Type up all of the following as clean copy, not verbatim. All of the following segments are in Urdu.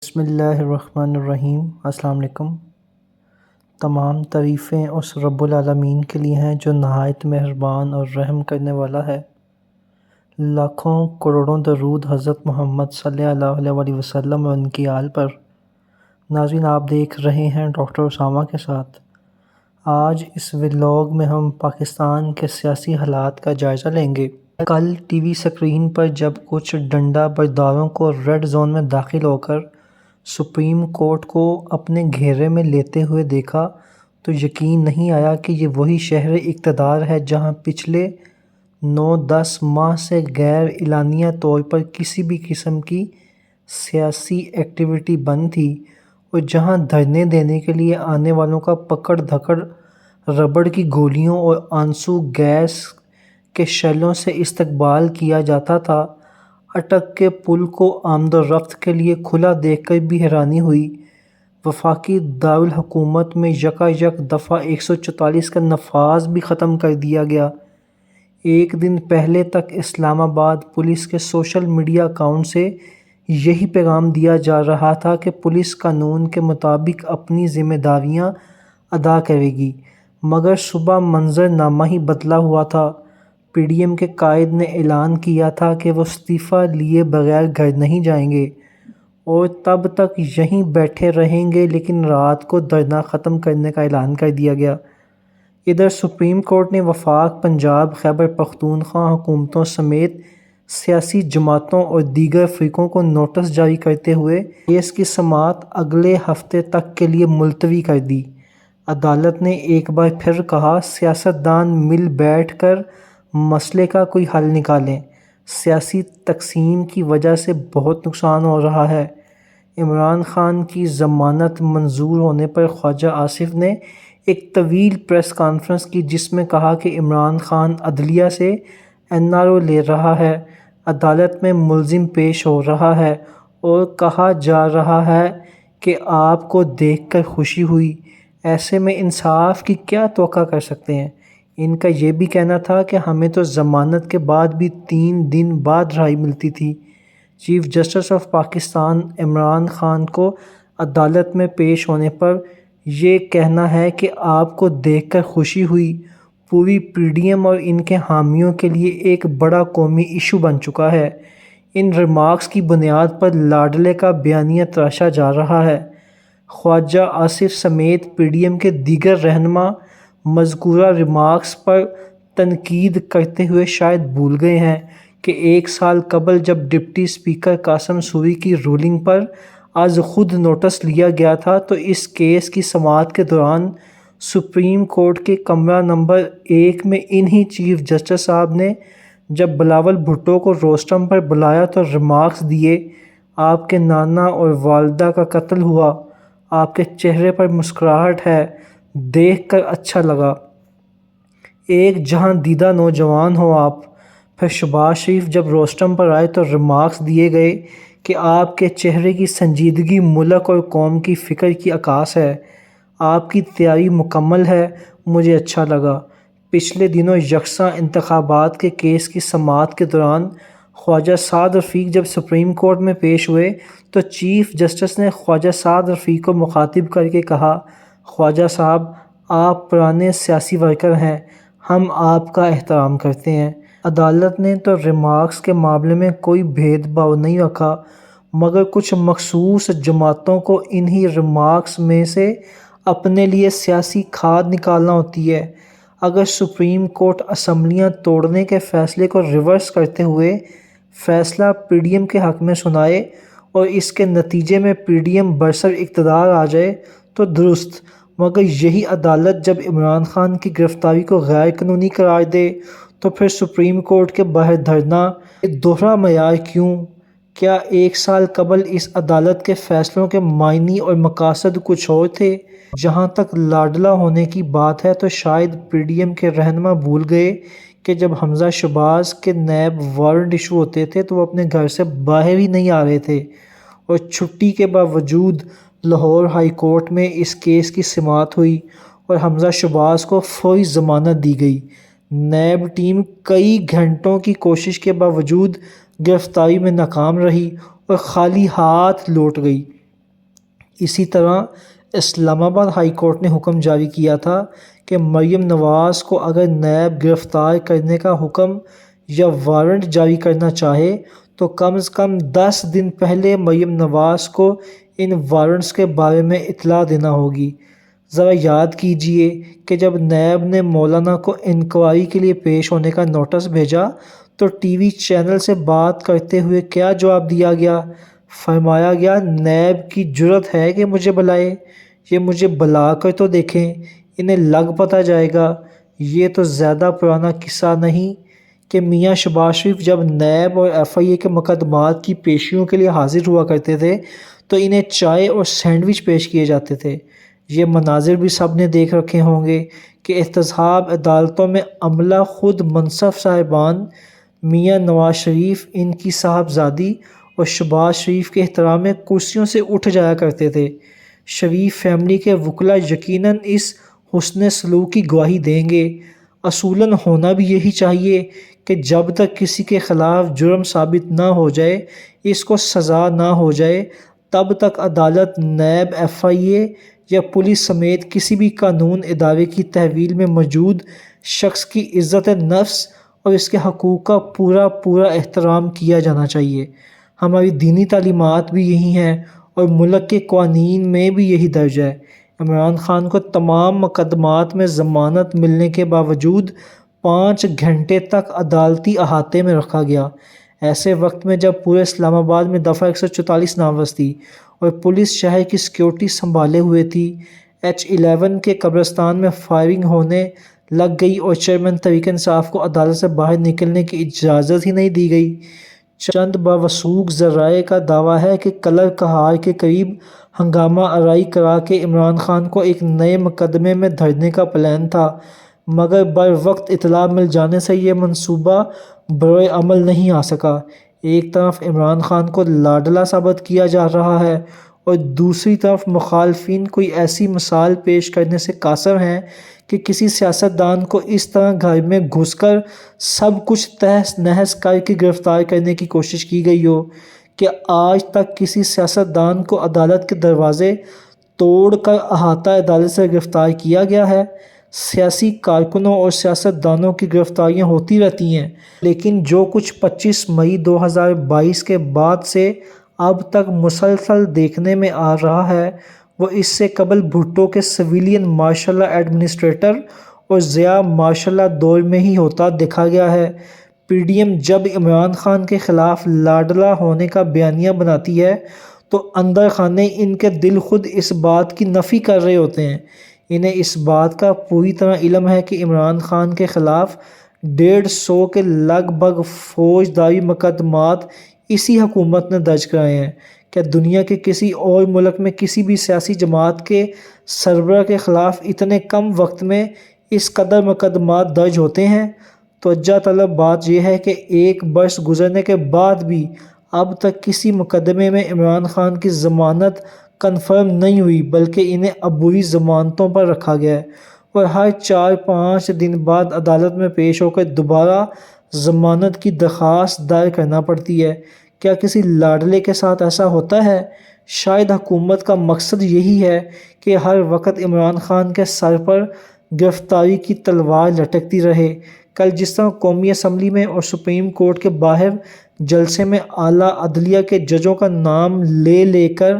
بسم اللہ الرحمن الرحیم۔ السلام علیکم۔ تمام تعریفیں اس رب العالمین کے لیے ہیں جو نہایت مہربان اور رحم کرنے والا ہے۔ لاکھوں کروڑوں درود حضرت محمد صلی اللہ علیہ وسلم اور ان کی آل پر۔ ناظرین، آپ دیکھ رہے ہیں ڈاکٹر اسامہ کے ساتھ۔ آج اس ولاگ میں ہم پاکستان کے سیاسی حالات کا جائزہ لیں گے۔ کل ٹی وی سکرین پر جب کچھ ڈنڈا برداروں کو ریڈ زون میں داخل ہو کر سپریم کورٹ کو اپنے گھیرے میں لیتے ہوئے دیکھا تو یقین نہیں آیا کہ یہ وہی شہر اقتدار ہے جہاں پچھلے 9-10 ماہ سے غیر اعلانیہ طور پر کسی بھی قسم کی سیاسی ایکٹیویٹی بند تھی، اور جہاں دھرنے دینے کے لیے آنے والوں کا پکڑ دھکڑ ربڑ کی گولیوں اور آنسو گیس کے شیلوں سے استقبال کیا جاتا تھا۔ اٹک کے پل کو آمد و رفت کے لیے کھلا دیکھ کر بھی حیرانی ہوئی۔ وفاقی دارالحکومت میں یکایک دفعہ 144 کا نفاذ بھی ختم کر دیا گیا۔ ایک دن پہلے تک اسلام آباد پولیس کے سوشل میڈیا اکاؤنٹ سے یہی پیغام دیا جا رہا تھا کہ پولیس قانون کے مطابق اپنی ذمہ داریاں ادا کرے گی، مگر صبح منظر نامہ ہی بدلا ہوا تھا۔ پی ڈی ایم کے قائد نے اعلان کیا تھا کہ وہ استعفیٰ لیے بغیر گھر نہیں جائیں گے اور تب تک یہیں بیٹھے رہیں گے، لیکن رات کو دھرنا ختم کرنے کا اعلان کر دیا گیا۔ ادھر سپریم کورٹ نے وفاق، پنجاب، خیبر پختونخوا حکومتوں سمیت سیاسی جماعتوں اور دیگر فریقوں کو نوٹس جاری کرتے ہوئے کیس کی سماعت اگلے ہفتے تک کے لیے ملتوی کر دی۔ عدالت نے ایک بار پھر کہا، سیاستدان مل بیٹھ کر مسئلے کا کوئی حل نکالیں، سیاسی تقسیم کی وجہ سے بہت نقصان ہو رہا ہے۔ عمران خان کی ضمانت منظور ہونے پر خواجہ آصف نے ایک طویل پریس کانفرنس کی جس میں کہا کہ عمران خان عدلیہ سے این آر او لے رہا ہے، عدالت میں ملزم پیش ہو رہا ہے، اور کہا جا رہا ہے کہ آپ کو دیکھ کر خوشی ہوئی۔ ایسے میں انصاف کی کیا توقع کر سکتے ہیں؟ ان کا یہ بھی کہنا تھا کہ ہمیں تو ضمانت کے بعد بھی 3 دن بعد رہائی ملتی تھی۔ Chief justice of Pakistan Imran Khan کو عدالت میں پیش ہونے پر یہ کہنا ہے کہ آپ کو دیکھ کر خوشی ہوئی، پوری پی ڈی ایم اور ان کے حامیوں کے لیے ایک بڑا قومی ایشو بن چکا ہے۔ ان ریمارکس کی بنیاد پر لاڈلے کا بیانیہ تراشا جا رہا ہے۔ خواجہ آصف سمیت پی ڈی ایم کے دیگر رہنما مذکورہ ریمارکس پر تنقید کرتے ہوئے شاید بھول گئے ہیں کہ 1 سال قبل جب ڈپٹی اسپیکر قاسم سوری کی رولنگ پر از خود نوٹس لیا گیا تھا تو اس کیس کی سماعت کے دوران سپریم کورٹ کے کمرہ نمبر 1 میں انہی چیف جسٹس صاحب نے جب بلاول بھٹو کو روسٹرم پر بلایا تو ریمارکس دیے، آپ کے نانا اور والدہ کا قتل ہوا، آپ کے چہرے پر مسکراہٹ ہے، دیکھ کر اچھا لگا، ایک جہاں دیدہ نوجوان ہو آپ۔ پھر شہباز شریف جب روسٹرم پر آئے تو ریمارکس دیے گئے کہ آپ کے چہرے کی سنجیدگی ملک اور قوم کی فکر کی عکاس ہے، آپ کی تیاری مکمل ہے، مجھے اچھا لگا۔ پچھلے دنوں یکساں انتخابات کے کیس کی سماعت کے دوران خواجہ سعد رفیق جب سپریم کورٹ میں پیش ہوئے تو چیف جسٹس نے خواجہ سعد رفیق کو مخاطب کر کے کہا، خواجہ صاحب، آپ پرانے سیاسی ورکر ہیں، ہم آپ کا احترام کرتے ہیں۔ عدالت نے تو ریمارکس کے معاملے میں کوئی بھید بھاؤ نہیں رکھا، مگر کچھ مخصوص جماعتوں کو انہی ریمارکس میں سے اپنے لیے سیاسی کھاد نکالنا ہوتی ہے۔ اگر سپریم کورٹ اسمبلیاں توڑنے کے فیصلے کو ریورس کرتے ہوئے فیصلہ پی ڈی ایم کے حق میں سنائے اور اس کے نتیجے میں پی ڈی ایم برسر اقتدار آ جائے تو درست، مگر یہی عدالت جب عمران خان کی گرفتاری کو غیر قانونی قرار دے تو پھر سپریم کورٹ کے باہر دھرنا، یہ دوہرا معیار کیوں؟ کیا 1 سال قبل اس عدالت کے فیصلوں کے معنی اور مقاصد کچھ اور تھے؟ جہاں تک لاڈلا ہونے کی بات ہے تو شاید پی ڈی ایم کے رہنما بھول گئے کہ جب حمزہ شہباز کے نیب وارنٹ ایشو ہوتے تھے تو وہ اپنے گھر سے باہر ہی نہیں آ رہے تھے، اور چھٹی کے باوجود لاہور ہائی کورٹ میں اس کیس کی سماعت ہوئی اور حمزہ شہباز کو فوری ضمانت دی گئی۔ نیب ٹیم کئی گھنٹوں کی کوشش کے باوجود گرفتاری میں ناکام رہی اور خالی ہاتھ لوٹ گئی۔ اسی طرح اسلام آباد ہائی کورٹ نے حکم جاری کیا تھا کہ مریم نواز کو اگر نیب گرفتار کرنے کا حکم یا وارنٹ جاری کرنا چاہے تو کم از کم 10 دن پہلے مریم نواز کو ان وارنٹس کے بارے میں اطلاع دینا ہوگی۔ ذرا یاد کیجئے کہ جب نیب نے مولانا کو انکوائری کے لیے پیش ہونے کا نوٹس بھیجا تو ٹی وی چینل سے بات کرتے ہوئے کیا جواب دیا گیا؟ فرمایا گیا نیب کی جرأت ہے کہ مجھے بلائے، یہ مجھے بلا کر تو دیکھیں، انہیں لگ پتہ جائے گا۔ یہ تو زیادہ پرانا قصہ نہیں کہ میاں شہباز شریف جب نیب اور ایف آئی اے کے مقدمات کی پیشیوں کے لیے حاضر ہوا کرتے تھے تو انہیں چائے اور سینڈوچ پیش کیے جاتے تھے۔ یہ مناظر بھی سب نے دیکھ رکھے ہوں گے کہ احتساب عدالتوں میں عملہ خود منصف صاحبان میاں نواز شریف، ان کی صاحبزادی اور شہباز شریف کے احترام میں کرسیوں سے اٹھ جایا کرتے تھے۔ شریف فیملی کے وکلاء یقیناً اس حسن سلوک کی گواہی دیں گے۔ اصولاً ہونا بھی یہی چاہیے کہ جب تک کسی کے خلاف جرم ثابت نہ ہو جائے، اس کو سزا نہ ہو جائے، تب تک عدالت نیب، ایف آئی اے یا پولیس سمیت کسی بھی قانون ادارے کی تحویل میں موجود شخص کی عزت نفس اور اس کے حقوق کا پورا احترام کیا جانا چاہیے۔ ہماری دینی تعلیمات بھی یہی ہیں اور ملک کے قوانین میں بھی یہی درج ہے۔ عمران خان کو تمام مقدمات میں ضمانت ملنے کے باوجود 5 گھنٹے تک عدالتی احاطے میں رکھا گیا، ایسے وقت میں جب پورے اسلام آباد میں دفعہ 144 نافذ تھی اور پولیس شہر کی سیکیورٹی سنبھالے ہوئے تھی۔ H11 کے قبرستان میں فائرنگ ہونے لگ گئی اور چیئرمین تحریک انصاف کو عدالت سے باہر نکلنے کی اجازت ہی نہیں دی گئی۔ چند باوثوق ذرائع کا دعویٰ ہے کہ کلر کہار کے قریب ہنگامہ آرائی کرا کے عمران خان کو ایک نئے مقدمے میں دھرنے کا پلان تھا، مگر بروقت اطلاع مل جانے سے یہ منصوبہ بروئے عمل نہیں آ سکا۔ ایک طرف عمران خان کو لاڈلا ثابت کیا جا رہا ہے اور دوسری طرف مخالفین کوئی ایسی مثال پیش کرنے سے قاصر ہیں کہ کسی سیاستدان کو اس طرح گھر میں گھس کر سب کچھ تہس نہس کر کے گرفتار کرنے کی کوشش کی گئی ہو کہ آج تک کسی سیاستدان کو عدالت کے دروازے توڑ کر احاطہ عدالت سے گرفتار کیا گیا ہے؟ سیاسی کارکنوں اور سیاستدانوں کی گرفتاریاں ہوتی رہتی ہیں، لیکن جو کچھ 25 مئی 2022 کے بعد سے اب تک مسلسل دیکھنے میں آ رہا ہے وہ اس سے قبل بھٹو کے سویلین مارشل لا ایڈمنسٹریٹر اور ضیاء مارشل لا دور میں ہی ہوتا دیکھا گیا ہے۔ پی ڈی ایم جب عمران خان کے خلاف لاڈلا ہونے کا بیانیہ بناتی ہے تو اندر خانے ان کے دل خود اس بات کی نفی کر رہے ہوتے ہیں۔ انہیں اس بات کا پوری طرح علم ہے کہ عمران خان کے خلاف 150 کے لگ بھگ فوجداری مقدمات اسی حکومت نے درج کرائے ہیں۔ کیا دنیا کے کسی اور ملک میں کسی بھی سیاسی جماعت کے سربراہ کے خلاف اتنے کم وقت میں اس قدر مقدمات درج ہوتے ہیں؟ توجہ طلب بات یہ ہے کہ 1 برس گزرنے کے بعد بھی اب تک کسی مقدمے میں عمران خان کی ضمانت کنفرم نہیں ہوئی، بلکہ انہیں عبوری ضمانتوں پر رکھا گیا ہے اور ہر 4-5 دن بعد عدالت میں پیش ہو کر دوبارہ ضمانت کی درخواست دائر کرنا پڑتی ہے۔ کیا کسی لاڈلے کے ساتھ ایسا ہوتا ہے؟ شاید حکومت کا مقصد یہی ہے کہ ہر وقت عمران خان کے سر پر گرفتاری کی تلوار لٹکتی رہے۔ کل جس طرح قومی اسمبلی میں اور سپریم کورٹ کے باہر جلسے میں اعلیٰ عدلیہ کے ججوں کا نام لے کر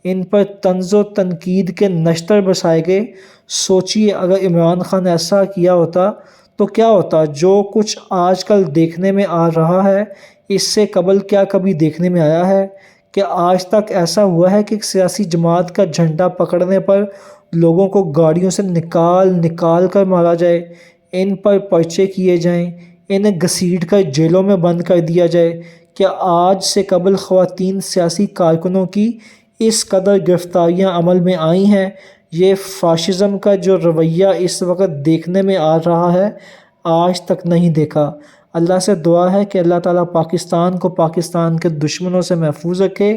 ان پر طنز و تنقید کے نشتر برسائے گئے، سوچیے اگر عمران خان ایسا کیا ہوتا تو کیا ہوتا؟ جو کچھ آج کل دیکھنے میں آ رہا ہے اس سے قبل کیا کبھی دیکھنے میں آیا ہے؟ کہ آج تک ایسا ہوا ہے کہ ایک سیاسی جماعت کا جھنڈا پکڑنے پر لوگوں کو گاڑیوں سے نکال کر مارا جائے، ان پر پرچے کیے جائیں، انہیں گھسیٹ کر جیلوں میں بند کر دیا جائے؟ کیا آج سے قبل خواتین سیاسی کارکنوں کی اس قدر گرفتاریاں عمل میں آئی ہیں؟ یہ فاشزم کا جو رویہ اس وقت دیکھنے میں آ رہا ہے آج تک نہیں دیکھا۔ اللہ سے دعا ہے کہ اللہ تعالیٰ پاکستان کو پاکستان کے دشمنوں سے محفوظ رکھے۔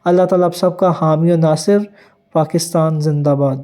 اللہ تعالیٰ آپ سب کا حامی و ناصر۔ پاکستان زندہ باد۔